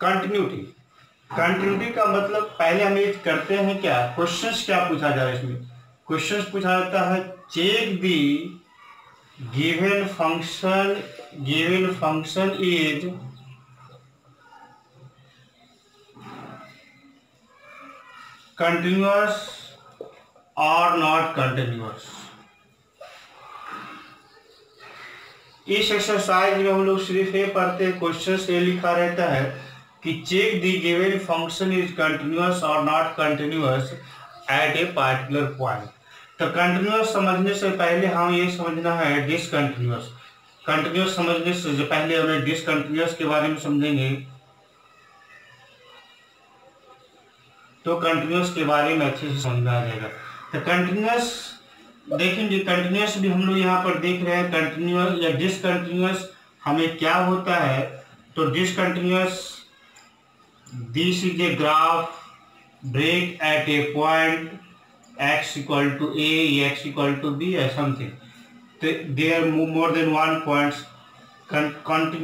Continuity. Continuity का मतलब पहले हम ये करते हैं क्या, क्वेश्चंस क्या पूछा जा रहा है इसमें। क्वेश्चंस पूछा जाता है check the given function is continuous और नॉट कंटिन्यूअस। इस एक्सरसाइज में हम लोग सिर्फ ये पढ़ते हैं, क्वेश्चन से लिखा रहता है कि check the given function is continuous और not continuous at a particular point. तो कंटिन्यूअस समझने से पहले हम ये समझना है डिसकंटिन्यूअस। कंटिन्यूअस समझने से पहले हमें डिसकंटिन्यूअस के बारे में समझेंगे, तो कंटिन्यूअस के बारे में अच्छे से समझ में आ जाएगा। तो कंटिन्यूअस देखेंगे, कंटिन्यूअस भी हम लोग यहाँ पर देख रहे हैं। कंटिन्यूअस या डिसकंटिन्यूअस हमें क्या होता है, तो discontinuous this is a graph break at a point x equal to a, x equal to b या something. There more than one points.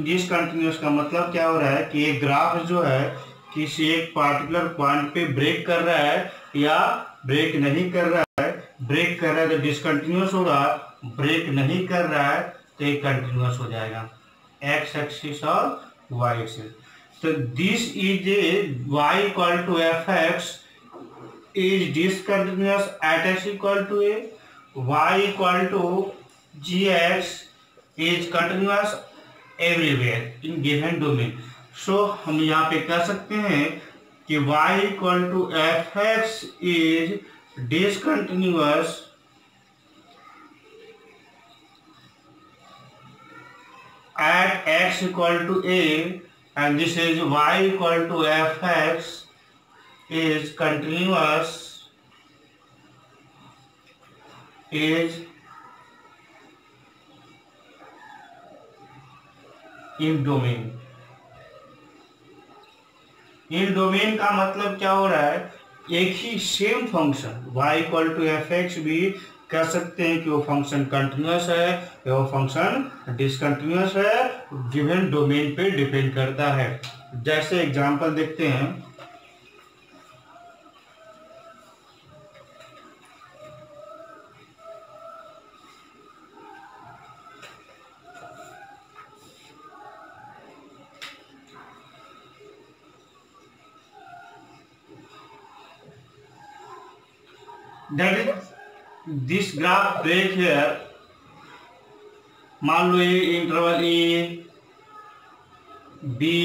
Discontinuous का मतलब क्या हो रहा है कि ये ग्राफ जो है किसी एक पार्टिकुलर पॉइंट पे ब्रेक कर रहा है या ब्रेक नहीं कर रहा है। ब्रेक कर रहा है तो डिसकंटिन्यूअस होगा, ब्रेक नहीं कर रहा है तो ये कंटिन्यूअस हो जाएगा, एक्स एक्सिस और वाई एक्सिस। तो this is a y equal to f x is discontinuous at x equal to a, y equal to g x is continuous everywhere in given domain. So हम यहाँ पे कह सकते हैं कि y equal to f x is discontinuous at x equal to a, and this is y equal to fx is continuous is in domain। In domain का मतलब क्या हो रहा है, एक ही same function y equal to f x भी कह सकते हैं कि वो फंक्शन कंटिन्यूअस है या वो फंक्शन डिसकंटिन्यूअस है, गिवन डोमेन पे डिपेंड करता है। जैसे एग्जांपल देखते हैं, that is this graph break here। मान लो ये interval a b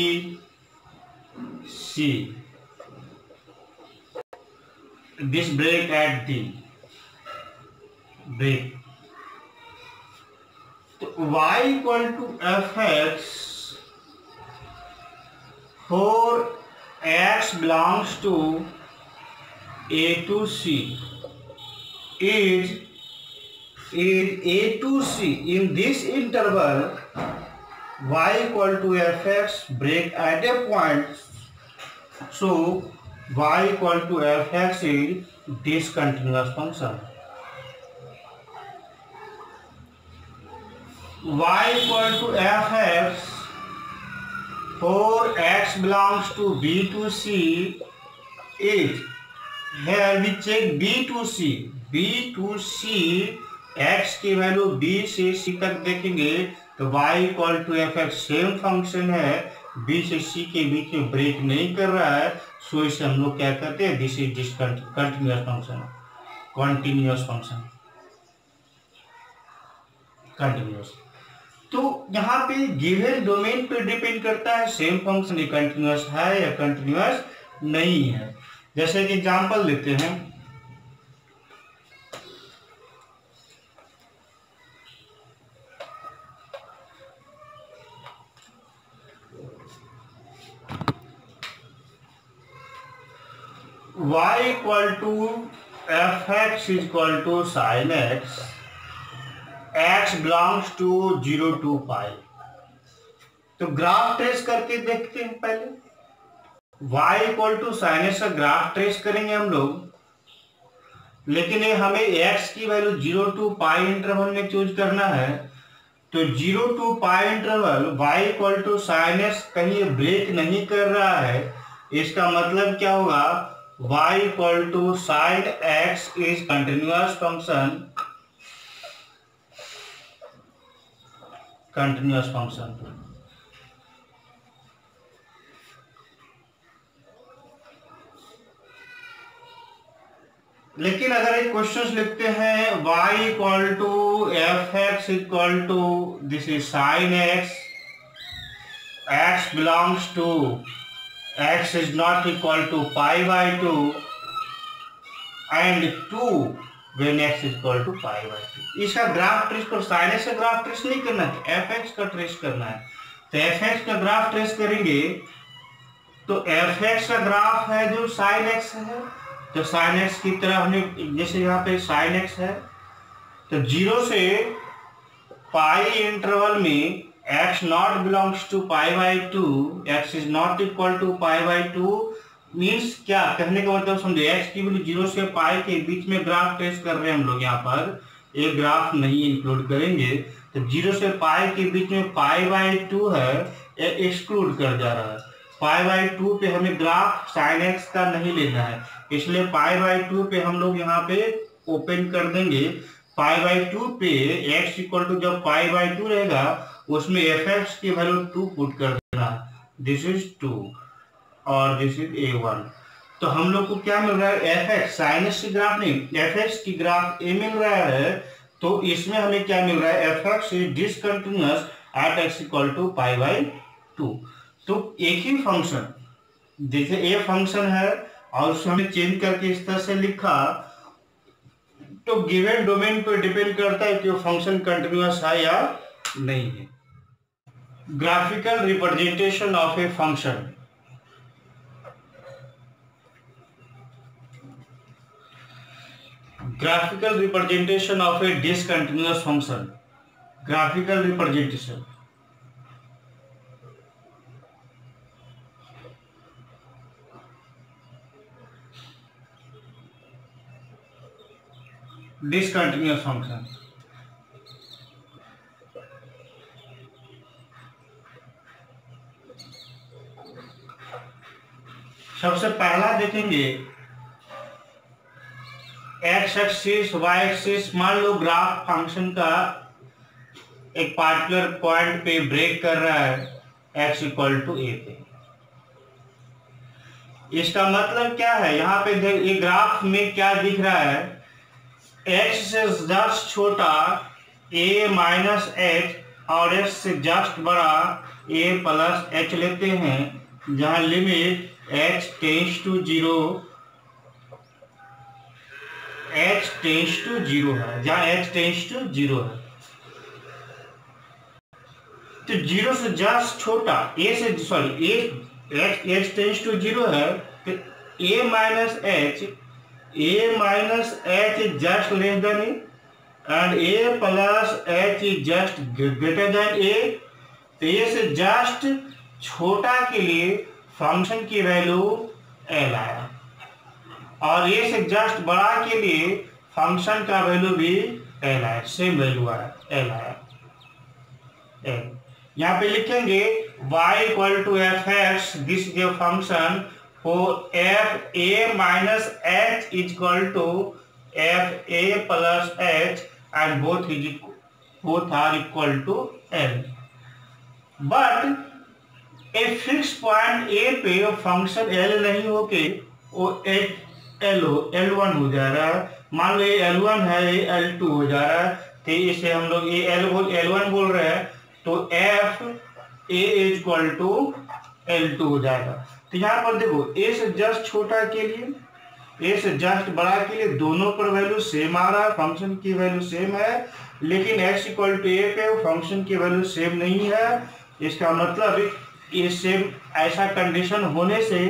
c, this break at d break. तो y equal to f x for x belongs to a to c is a to c in this interval y equal to fx break at a point, so y equal to fx is discontinuous function। y equal to fx for x belongs to b to c is, here we check b to c x की value b से c तक देखेंगे तो y equal to f x same function है, b से c के बीच में break नहीं कर रहा है, सो इसे हम लोग क्या कहते हैं, this is continuous function, continuous function, continuous. तो यहाँ पे गिवन डोमेन पे डिपेंड करता है सेम फंक्शन कंटिन्यूअस है या कंटिन्यूअस नहीं है। जैसे कि एग्जांपल लेते हैं, y equal to f x equal to sine x, x belongs to 0 to pi. तो ग्राफ ट्रेस करके देखते हैं पहले, y equal to sine x का ग्राफ ट्रेस करेंगे हम लोग, लेकिन ये हमें x की वैल्यू 0 to पाई इंटरवल में चूज करना है। तो 0 to pi interval y equal to sine x कहीं ब्रेक नहीं कर रहा है, इसका मतलब क्या होगा, y equal to sine x is continuous function, continuous function. लेकिन अगर एक क्वेश्चन लिखते हैं y equal to f x equal to this is sine x, x belongs to x is not equal to pi by two and 2 when x is equal to pi by two, इसका graph trace कर, sine x का graph trace नहीं करना है, f x का trace करना है। तो एफ एक्स का ग्राफ ट्रेस करेंगे तो एफ एक्स का ग्राफ है जो साइन एक्स है, तो साइन एक्स की तरह हमने, जैसे यहाँ पे साइन एक्स है, तो 0 से पाई इंटरवल में x not belongs to pi by two, x is not equal to pi by two, means क्या कहने का मतलब समझे, x की वैल्यू 0 से पाई के बीच में ग्राफ ट्रेस कर रहे हैं हम लोग, यहाँ पर एक ग्राफ नहीं इंक्लूड करेंगे, तो 0 से पाई के बीच में पाई बाई टू है, एक्सक्लूड कर जा रहा है। पाई बाई टू पे हमें ग्राफ साइन एक्स का नहीं लेना है, इसलिए पाई बाई टू पे हम लोग यहाँ पे ओपन कर देंगे। पाई बाई टू पे x इक्वल टू जब पाई बाई टू रहेगा उसमें एफ एक्स की वैल्यू 2 पुट कर देना, दिस इज 2 और दिस इज a1। तो हम लोग को क्या मिल रहा है, एफ एक्स, साइन एक्स की ग्राफ नहीं, एफ एक्स की ग्राफ a मिल रहा है, तो इसमें हमें क्या मिल रहा है, f x is discontinuous at x equal to pi by two. तो एक ही फंक्शन, जैसे ए फंक्शन है और उसको हमें चेंज करके इस तरह से लिखा, तो गिवन डोमेन पर डिपेंड करता है कि वो फंक्शन कंटिन्यूअस है या नहीं है। Graphical representation of a function, graphical representation of A discontinuous function, graphical representation, discontinuous function. सबसे पहला देखेंगे एक्स एक्सिस वाई एक्सिस, मान लो ग्राफ फंक्शन का एक पार्टिकुलर पॉइंट पे ब्रेक कर रहा है x इक्वल टू ए पे। इसका मतलब क्या है, यहाँ पे ये ग्राफ में क्या दिख रहा है, x से जस्ट छोटा a माइनस एच और x से जस्ट बड़ा a प्लस एच लेते हैं, जहां limit h tends to 0, h tends to 0 है, जहां h टेंड्स टू 0 है। तो 0 से जस्ट छोटा a से, सॉरी h टेंड्स टू 0 है, तो a minus H just less then A and a plus h is just greater than a। तो a से जस्ट छोटा के लिए फंक्शन की वैल्यू l आया और a से जस्ट बड़ा के लिए फंक्शन का वैल्यू भी l आया, सेम वैल्यू आया, l आया l। यहाँ पे लिखेंगे y equal to f x, this is a function for f a minus h is equal to f a plus h and both are equal to l। But a fix point a पे function l नहीं होके वो L1 हो जा रहा है, मान लो ये L1 है, ये L2 हो जा रहा है, तो इसे हम लोग ये L1 बोल रहे हैं, तो F A equal to L2 हो जाएगा। तो यहाँ पर देखो a से जस्ट छोटा के लिए, a से जस्ट बड़ा के लिए दोनों पर वैल्यू सेम आ रहा है, फंक्शन की वैल्यू सेम है, लेकिन x इक्वल टू a पे फंक्शन की वैल्यू सेम नहीं है। इसका मतलब ये सेम, ऐसा कंडीशन होने से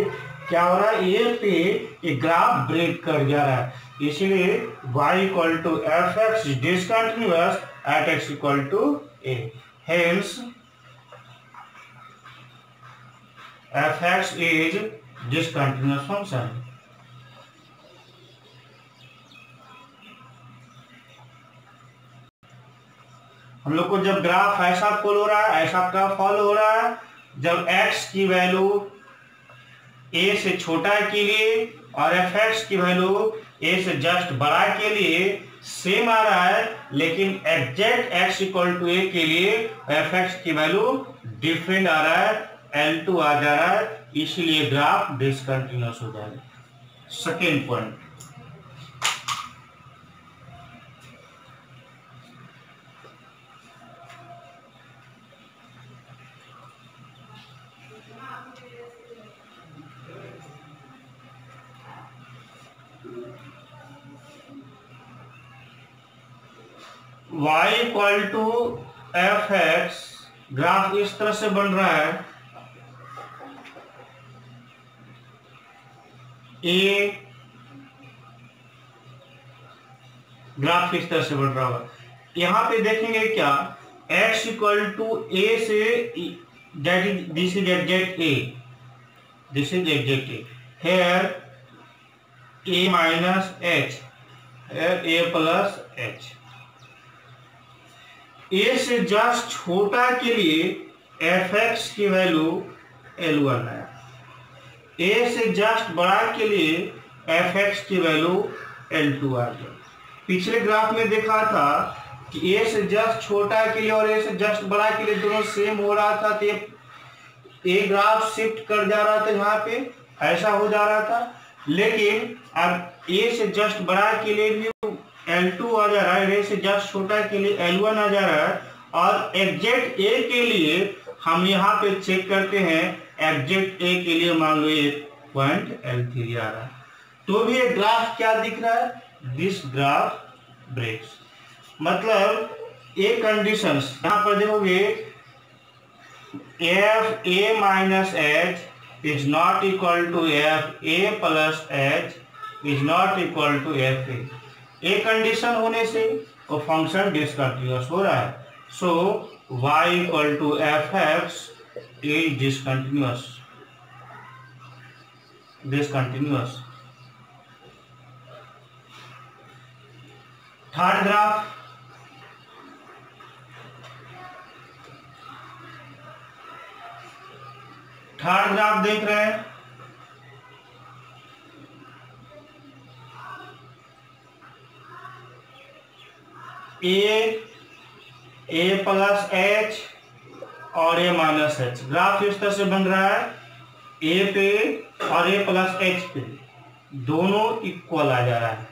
क्या हो रहा है, a पे एक ग्राफ ब्रेक कर जा रहा है, इसलिए y equal to f x is discontinuous at x equal to a, hence f(x) is discontinuous function। हम लोग को जब ग्राफ ऐसा फॉलो हो रहा है, ऐसा ग्राफ फॉलो हो रहा है, जब x की वैल्यू a से छोटा के लिए और fx की वैल्यू a से जस्ट बड़ा के लिए सेम आ रहा है, लेकिन exact x equal to a के लिए fx की वैल्यू डिफरेंट आ रहा है, L2 आ जा रहा है, इसीलिए ग्राफ डिसकंटिन्यूअस हो जाएगा। Second point, y equal to f x, graph इस तरह से बन रहा है, ए ग्राफ किस तरह से बन रहा होगा। यहां पे देखेंगे क्या, x इक्वल टू ए से, this is exact a, this is exact a, here a minus h, here a plus h. A से जस्ट छोटा के लिए fx की वैल्यू L1 है, ए से जस्ट बड़ा के लिए fx की वैल्यू L2 आ गया। पिछले ग्राफ में देखा था कि ए से जस्ट छोटा के लिए और ए से जस्ट बड़ा के लिए दोनों सेम हो रहा था, तो ये ग्राफ शिफ्ट कर जा रहा था, यहाँ पे ऐसा हो जा रहा था, लेकिन अब ए से जस्ट बड़ा के लिए भी L2 आ जा रहा है, ए से जस्ट छोटा के लिए L1 आ जा रहा है, और एग्जैक्ट ए के लिए हम यहाँ पे चेक करते हैं, एग्जैक्ट ए के लिए मान लो ये पॉइंट L3 आ रहा है, तो भी ये ग्राफ क्या दिख रहा है, दिस ग्राफ ब्रेक्स। मतलब ए कंडीशंस यहाँ पर देखोगे, f a minus h is not equal to f a plus h is not equal to f a condition होने से वो फंक्शन डिसकंटिन्यूअस हो रहा है, so y equal to f x is discontinuous, discontinuous. Third graph, third graph देख रहे हैं, ए plus H और ए माइनस एच, ग्राफ इस तरह से बन रहा है, ए पे और ए प्लस एच पे दोनों इक्वल आ जा रहा है।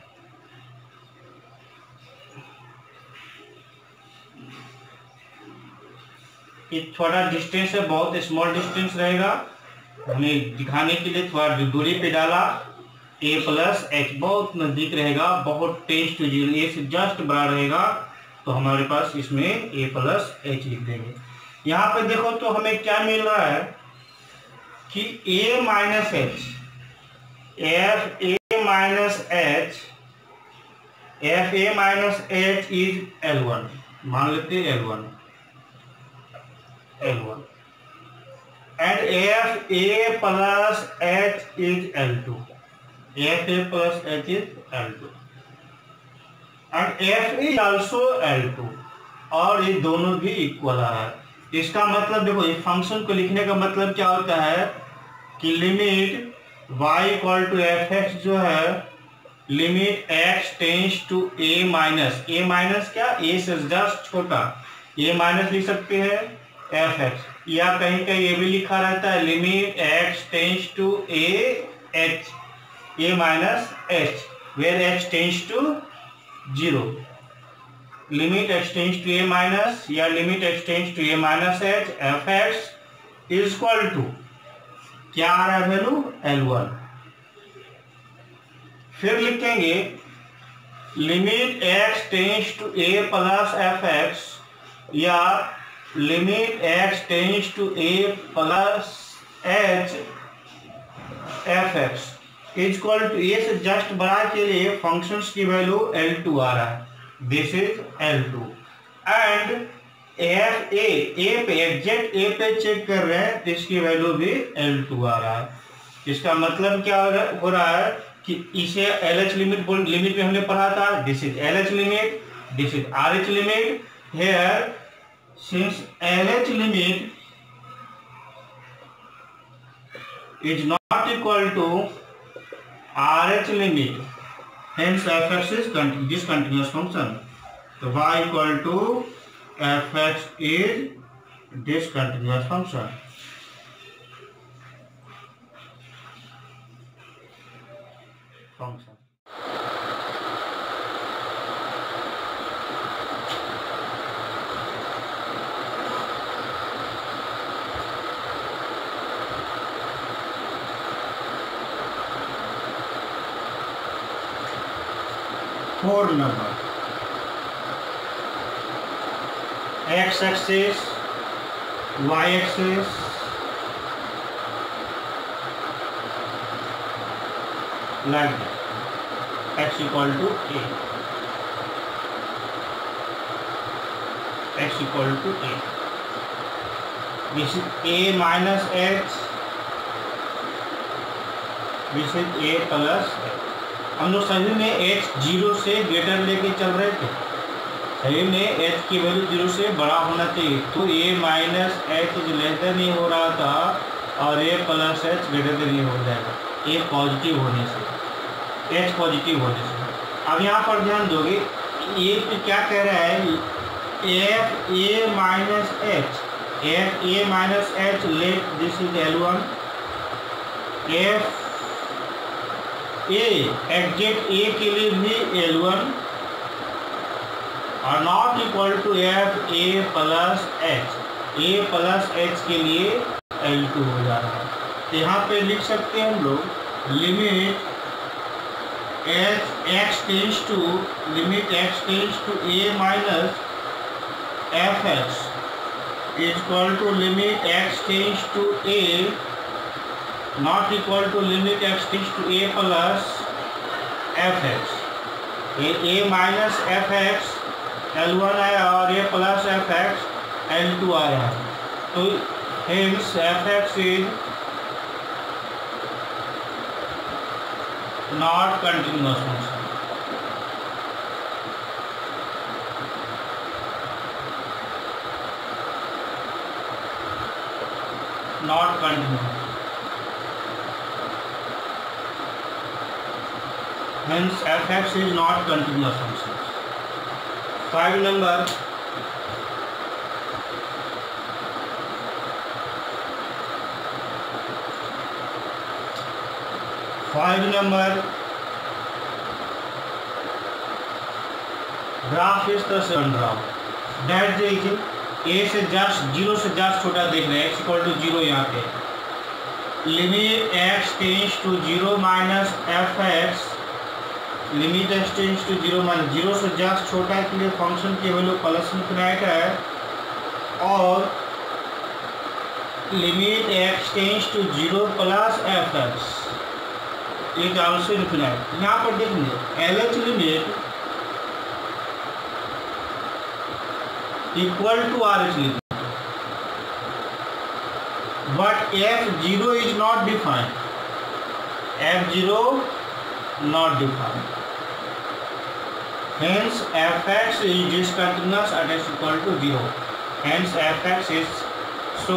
ये थोड़ा डिस्टेंस है, बहुत स्मॉल डिस्टेंस रहेगा, हमें दिखाने के लिए थोड़ा दूरी पे डाला, ए प्लस एच बहुत नजदीक रहेगा, बहुत 10 to 0, ए से जस्ट बड़ा रहेगा, तो हमारे पास इसमें ए प्लस एच लिख देंगे। यहाँ पे देखो तो हमें क्या मिल रहा है कि a minus h, f a minus h, f a minus h is L1, मान लेते हैं L1 and f a plus h is L2, f a plus h is L2 and f is also L2, और ये दोनों भी equal आ रहा है। इसका मतलब देखो, इस फंक्शन को लिखने का मतलब क्या होता है कि limit y equal to f x जो है, limit x tends to a minus क्या, a से जस्ट छोटा, a माइनस लिख सकते हैं एफ एक्स, या कहीं कहीं ये भी लिखा रहता है limit x tends to a minus h, where h tends to 0, limit x tends to a minus या limit x tends to a minus h, f x is equal to क्या आ रहा है वैल्यू L1। फिर लिखेंगे limit x tends to a plus f x या limit x tends to a plus h f x is equal to a से just बड़ा के लिए फंक्शंस की वैल्यू L2 आ रहा है, this is L2 and f ए पे एग्जैक्ट ए पे चेक कर रहे हैं, तो इसकी वैल्यू भी L2 आ रहा है। इसका मतलब क्या हो रहा है कि इसे LH लिमिट में हमने पढ़ा था, this is LH limit, this is RH limit, here since LH limit is not equal to RH limit, hence fx is discontinuous function. So y equal to fx is discontinuous function. Fourth number, x-axis, y-axis, like that. X equal to a. X equal to a. This is a minus h. This is a plus h. हम लोग सभी में h 0 से greater लेके चल रहे थे, सभी में h की वैल्यू 0 से बड़ा होना चाहिए, तो a minus h less than ही हो रहा था और a plus h greater than ही हो जाएगा, a पॉजिटिव होने से, h पॉजिटिव होने से। अब यहाँ पर ध्यान दोगे, ये क्या कह रहा है, f a minus h, f a minus h let this is L1, f exact a के लिए भी L1 और not equal to f a plus h के लिए L2 हो जा रहा है। तो यहाँ पे लिख सकते हैं हम लोग limit x tends to a minus f x is equal to limit x tends to a not equal to limit x tends to a plus fx, a minus fx L1 आया और a plus fx L2 आया, तो hence fx is not continuous function. Not continuous. Hence fx is not continuous function. 5 number, graph इस तरह से बन रहा हो, दैट देखिए a से जस्ट 0 से जस्ट छोटा देख रहे हैं, x इक्वल टू 0 यहाँ पे, limit x tends to 0 minus f x, limit x tends to 0 minus 0 से जस्ट छोटा के लिए फंक्शन की वैल्यू प्लस इनफिनिट है, और limit x tends to 0 plus f x is also infinite. यहाँ पर देखेंगे LH limit equal to RH limit, but F0 is not defined, F0 not defined, hence fx is discontinuous at x equal to 0, hence fx is, so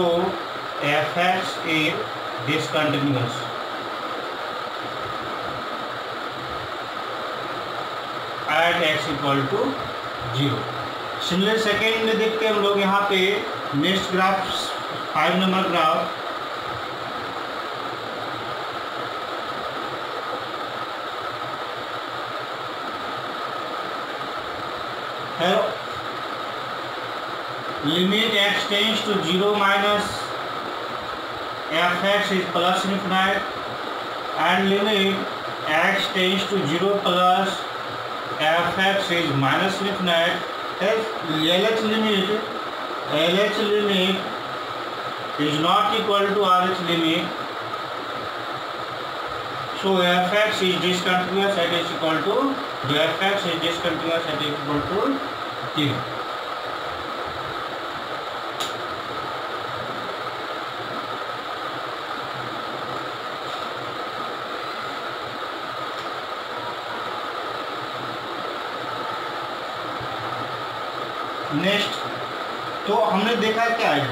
fx is discontinuous at x equal to 0। Similar second में देखते हैं हम लोग, यहाँ पे next graph 5 number graph, limit x tends to 0 minus fx is plus infinite, and limit x tends to 0 plus fx is minus infinite. LH limit is not equal to RH limit, so fx is discontinuous at x equal to, fx is discontinuous at x equal to 0. Next, तो हमने देखा क्या है,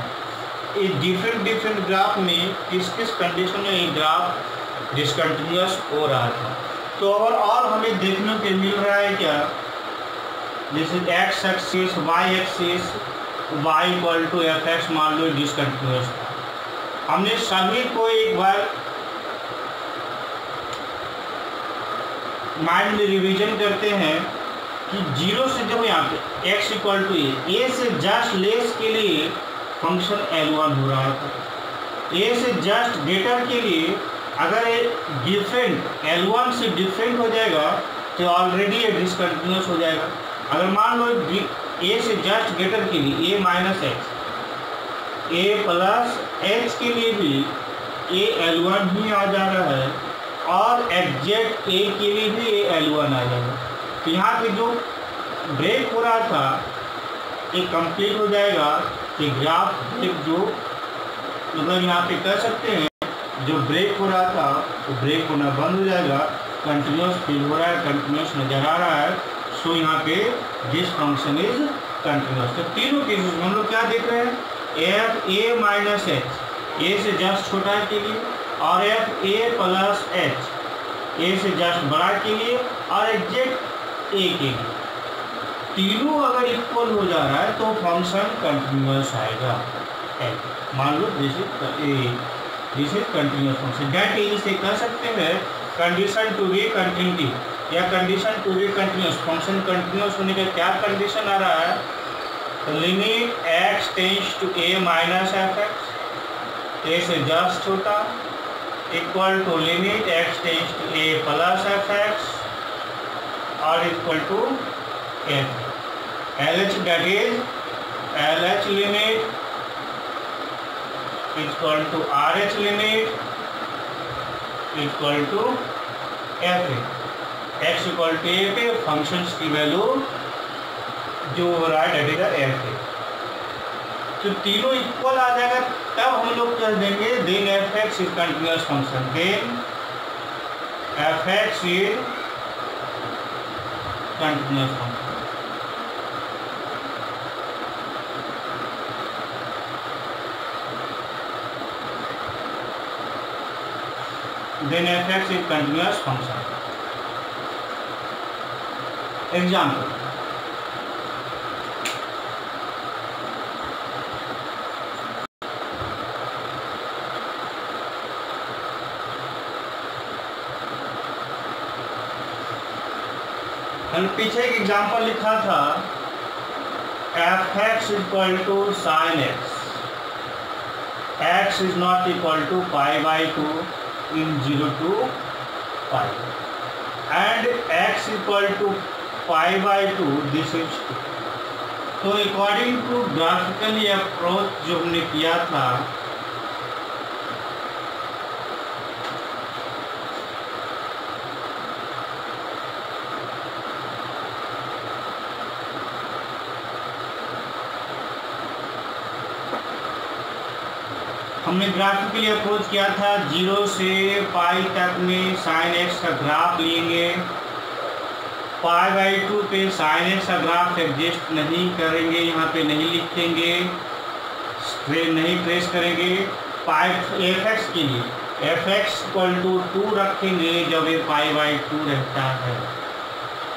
ये different graph में किस किस condition में ये ग्राफ डिसकंटिन्यूअस हो रहा था। तो और हमें देखने को मिल रहा है क्या, जैसे x axis y axis y equal to f x मान लो डिसकंटिन्यूअस था। हमने सभी को एक बार माइंड में रिवीजन करते हैं कि जीरो से जब यहाँ पे x इक्वल टू ए से जस्ट लेस के लिए फंक्शन L1 हो रहा था, a से जस्ट ग्रेटर के लिए अगर डिफरेंट L1 से डिफरेंट हो जाएगा तो ऑलरेडी ये डिसकंटिन्यूअस हो जाएगा। अगर मान लो a से जस्ट ग्रेटर के लिए a minus x, a plus x के लिए भी a L1 ही आ जा रहा है और एग्जैक्ट a के लिए भी a L1 आ जाएगा। तो यहाँ पे जो ब्रेक हो रहा था ये कंप्लीट हो जाएगा। कि ग्राफ ब्रेक जो मतलब यहाँ पे कह सकते हैं जो ब्रेक हो रहा था वो ब्रेक होना बंद हो जाएगा, कंटिन्यूअस फील हो रहा है, कंटिन्यूअस नजर आ रहा है। सो यहाँ पे दिस फंक्शन इज कंटिन्यूअस। तो तीनों केसेस में हम लोग क्या देख रहे हैं, F a minus H a से जस्ट छोटा के लिए और F a plus h a से जस्ट बड़ा के लिए और एग्जैक्ट ए के लिए, तीनों अगर इक्वल हो जा रहा है तो फंक्शन कंटिन्यूअस आएगा। मान लो this is continuous function. That is से कह सकते हैं कंडीशन टू बी कंटिन्यूटी या condition to be continuous. Function continuous होने का क्या कंडीशन आ रहा है, limit x tends to a minus f x a से जस्ट छोटा equal to limit x tends to a plus f x और equal to f LH, that is LH limit equal to RH limit equal to FA। x equal to a पे functions की value जो हो रहा है date is FA। तो तीनों equal आ जाएगा तब हम लोग कह देंगे then fx is continuous function, then fx is continuous function. Then fx is continuous function. Example, हमने पीछे एक एग्जाम्पल लिखा था fx equal to sine x is not equal to pi by two in 0 to pi and x equal to pi by 2, this is 2। तो according to graphically approach जो हमने किया था हमने ग्राफिकली अप्रोच किया था 0 से पाई तक में साइन एक्स का ग्राफ लेंगे, पाई बाई 2 पे साइन एक्स का ग्राफ एडजस्ट नहीं करेंगे, यहाँ पे नहीं लिखेंगे, नहीं ट्रेस करेंगे। पाई एफ एक्स के लिए एफ एक्स इक्वल टू 2 रखेंगे जब ये पाई बाई 2 रहता है।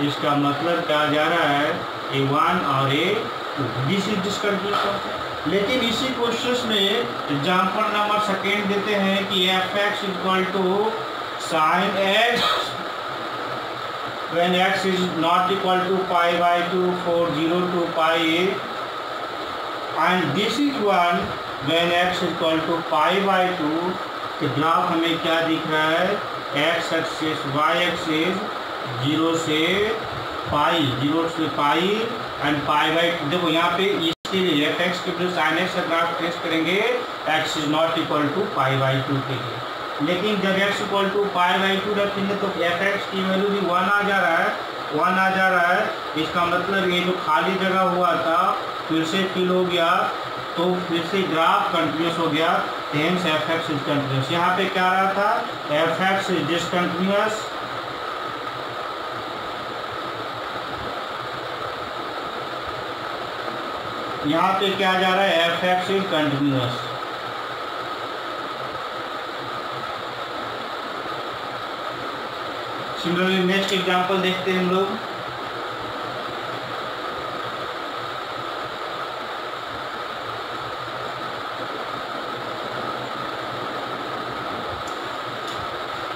इसका मतलब क्या जा रहा है, A1 और A2 दिस इज डिसकंटिन्यूअस। लेकिन इसी क्वेश्चन में एग्जाम्पल नंबर सेकेंड देते हैं कि f x equal to sine x when x is not equal to pi by 2 for 0 to pi and this is 1 when x equal to pi by 2। तो graph हमें क्या दिख रहा है, एक्स एक्सिस वाई एक्सिस 0 से पाई and pi by 2। देखो यहाँ पे इसके लिए एफ एक्स के लिए साइन एक्स का ग्राफ ट्रेस करेंगे x is not equal to pi by 2 के लिए। लेकिन जब x equal to pi by 2 रखेंगे तो एफ एक्स की वैल्यू भी 1 आ जा रहा है। इसका मतलब ये जो खाली जगह हुआ था फिर से फिल हो गया, तो फिर से ग्राफ कंटिन्यूस हो गया, hence F x is continuous. यहाँ पे क्या रहा था, एफ एक्स इज डिसकंटिन्यूअस यहाँ पे क्या जा रहा है, f x is continuous. Similarly next example देखते हैं हम लोग।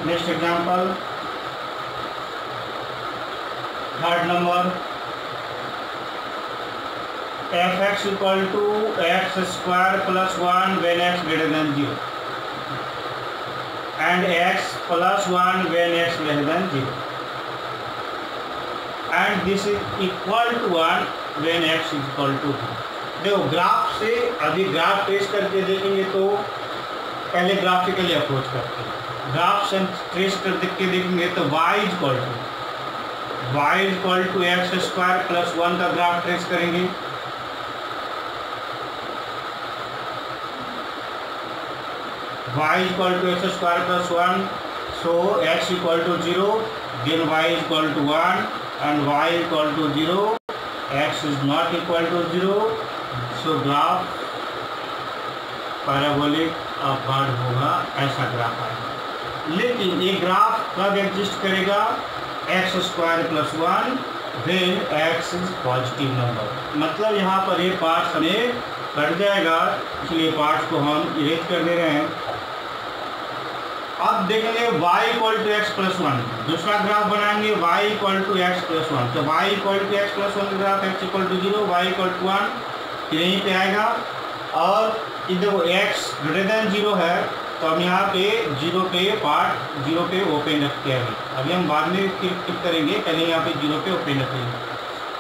Next example third number, f x equal to x square plus 1 when x greater than 0 and x plus 1 when x less than 0 and this is equal to 1 when x is equal to 2। देखो graph से अभी graph trace करके देखेंगे तो पहले graphically approach करते हैं। Graph से ट्रेस कर देख के देखेंगे तो y is equal to x square plus 1 का ग्राफ ट्रेस करेंगे। y equal to x square plus 1, so x equal to 0, then y equal to 1 and y equal to 0, x is not equal to 0, so graph parabolic upward होगा, ऐसा graph आएगा। लेकिन ये graph कब exist करेगा, x square plus 1 when x is positive number. मतलब यहाँ पर ये पार्ट हमें कट जाएगा, इसलिए पार्ट को हम इरेज कर दे रहे हैं। अब देखेंगे y equal to x plus 1, दूसरा ग्राफ बनाएंगे y equal to x plus 1। तो y equal to x plus 1 का graph x equal to 0, y equal to 1 यहीं पे आएगा। और ये देखो x ग्रेटर देन 0 है, तो हम यहाँ पे 0 पे पार्ट 0 पे ओपन रखते हैं। अभी हम बाद में क्लिक करेंगे, पहले यहाँ पे 0 पे ओपन रखेंगे।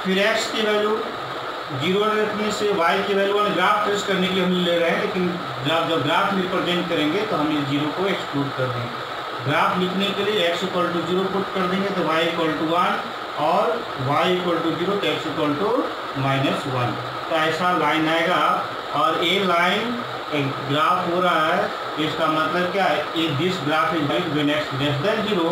फिर x की वैल्यू 0 रखने से y की वैल्यू 1 ग्राफ ट्रेस करने के लिए हम ले रहे हैं, लेकिन जब ग्राफ रिप्रेजेंट करेंगे तो हम इस 0 को एक्सक्लूड कर देंगे। ग्राफ लिखने के लिए x इक्वल टू 0 पुट कर देंगे तो y इक्वल टू 1 और y इक्वल टू 0 तो x इक्वल टू -1। तो ऐसा लाइन आएगा और ये लाइन एक ग्राफ हो रहा है, इसका मतलब क्या है, ये this graph is valid when x less than 0,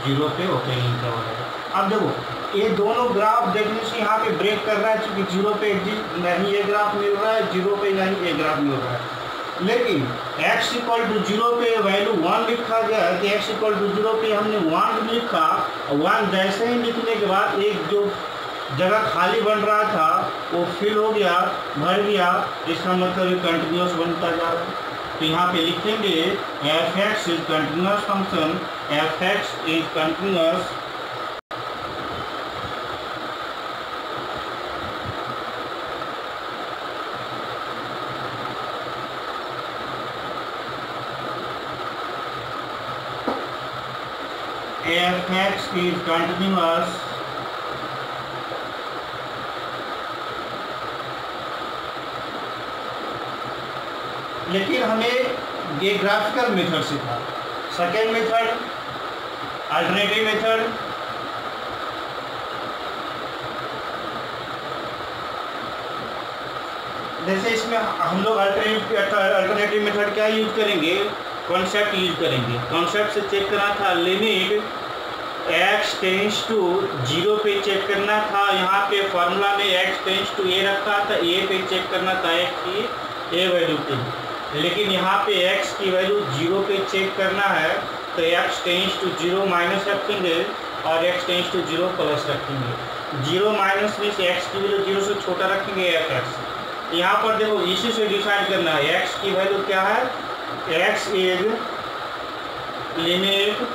0 पे ओपन इंटरवल है। अब देखो ये दोनों ग्राफ देखने से यहाँ पे ब्रेक कर रहा है, क्योंकि 0 पे नहीं ये ग्राफ मिल रहा है, 0 पे नहीं ये ग्राफ मिल रहा है। लेकिन x इक्वल टू 0 पे वैल्यू 1 लिखा गया है, तो x इक्वल टू 0 पे हमने 1 लिखा, 1 जैसे ही लिखने के बाद एक जो जगह खाली बन रहा था वो फिल हो गया, भर गया, इसका मतलब ये कंटिन्यूस बनता जा रहा है। तो यहाँ पे लिखेंगे F x is continuous function, F x is continuous F x is continuous लेकिन हमें ये ग्राफिकल मेथड से था। सेकेंड मेथड अल्टरनेटिव मेथड, जैसे इसमें हम लोग अल्टरनेटिव मेथड क्या यूज करेंगे, कॉन्सेप्ट यूज करेंगे। कॉन्सेप्ट से चेक करना था, लिमिट x टेंस टू 0 पे चेक करना था। यहाँ पे फॉर्मूला में x टेंस टू a रखा था, a पे चेक करना था x की a वैल्यू पे, लेकिन यहाँ पे x की वैल्यू 0 पे चेक करना है, तो x टेंस टू 0 माइनस रखेंगे और x टेंस टू 0 प्लस रखेंगे। 0 माइनस में से x की वैल्यू 0 से छोटा रखेंगे एफ एक्स। यहाँ पर देखो इसी से डिसाइड करना है x की वैल्यू क्या है, x is limit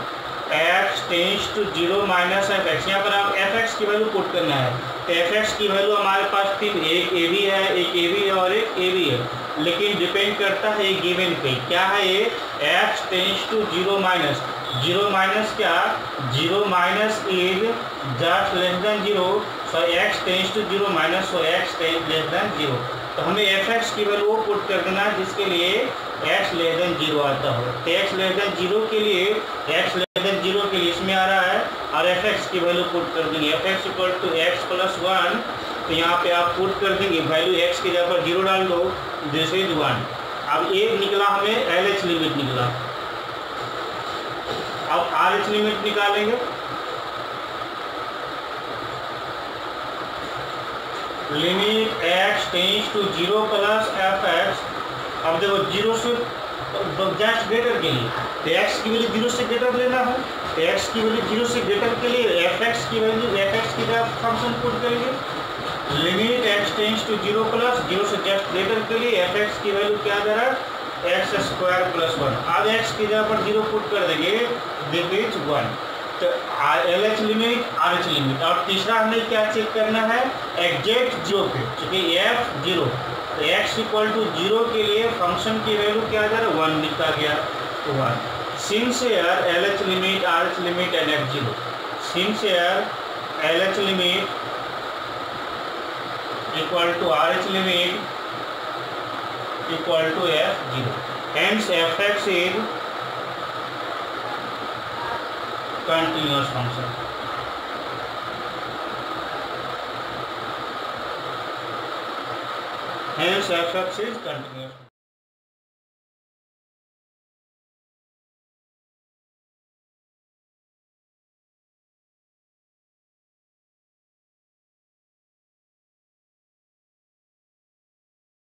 x tends to 0 minus f x. यहाँ पर आप एफ एक्स की वैल्यू पुट करना है, तो एफ एक्स की वैल्यू हमारे पास फिर एक ए बी है, एक ए बी है और एक ए बी है, लेकिन डिपेंड करता है ये गिवन पे क्या है। ये x tends to 0 minus, 0 minus क्या, 0 minus is just less than 0, so x tends to 0 minus, so x tends less than 0। तो हमें एफ एक्स की वैल्यू वो पुट कर देना है जिसके लिए x लेस देन 0 आता हो। तो x लेस देन 0 के लिए, x लेस देन 0 के लिए इसमें आ रहा है और एफ एक्स की वैल्यू पुट कर देंगे, f x equal to x plus 1। तो यहाँ पे आप पुट कर देंगे वैल्यू x की जगह पर 0 डाल दो, दिस इज 1। अब ये निकला हमें LH लिमिट निकला। अब RH लिमिट निकालेंगे, limit x tends to 0 plus fx। अब देखो 0 से जस्ट ग्रेटर के लिए तो x की वैल्यू 0 से ग्रेटर लेना है, तो x की वैल्यू 0 से ग्रेटर के लिए fx की वैल्यू fx की जगह फंक्शन पुट करेंगे। Limit x tends to 0 plus 0 से जस्ट ग्रेटर के लिए fx की वैल्यू क्या दे रहा है एक्स स्क्वायर प्लस 1। अब x की जगह पर 0 पुट कर देंगे, दिस इज 1। तो LH लिमिट RH लिमिट। और तीसरा हमें क्या चेक करना है एग्जैक्ट 0 पे, चूँकि f 0 तो x इक्वल टू 0 के लिए फंक्शन की वैल्यू क्या जा रहा है 1 लिखा गया तो 1। Since here LH limit RH limit and f 0, since here LH limit equal to RH limit equal to f 0, hence fx is continuous function। Hence fx is continuous।